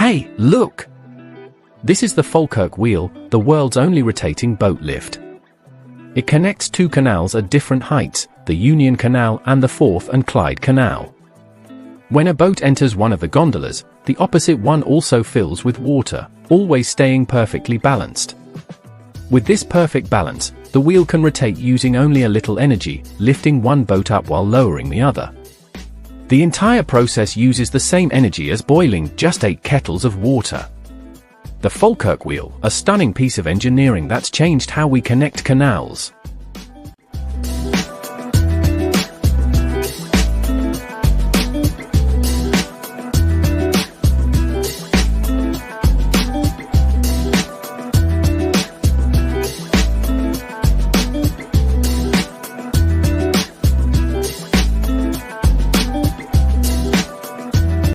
Hey, look! This is the Falkirk Wheel, the world's only rotating boat lift. It connects two canals at different heights, the Union Canal and the Forth and Clyde Canal. When a boat enters one of the gondolas, the opposite one also fills with water, always staying perfectly balanced. With this perfect balance, the wheel can rotate using only a little energy, lifting one boat up while lowering the other. The entire process uses the same energy as boiling just 8 kettles of water. The Falkirk Wheel, a stunning piece of engineering that's changed how we connect canals.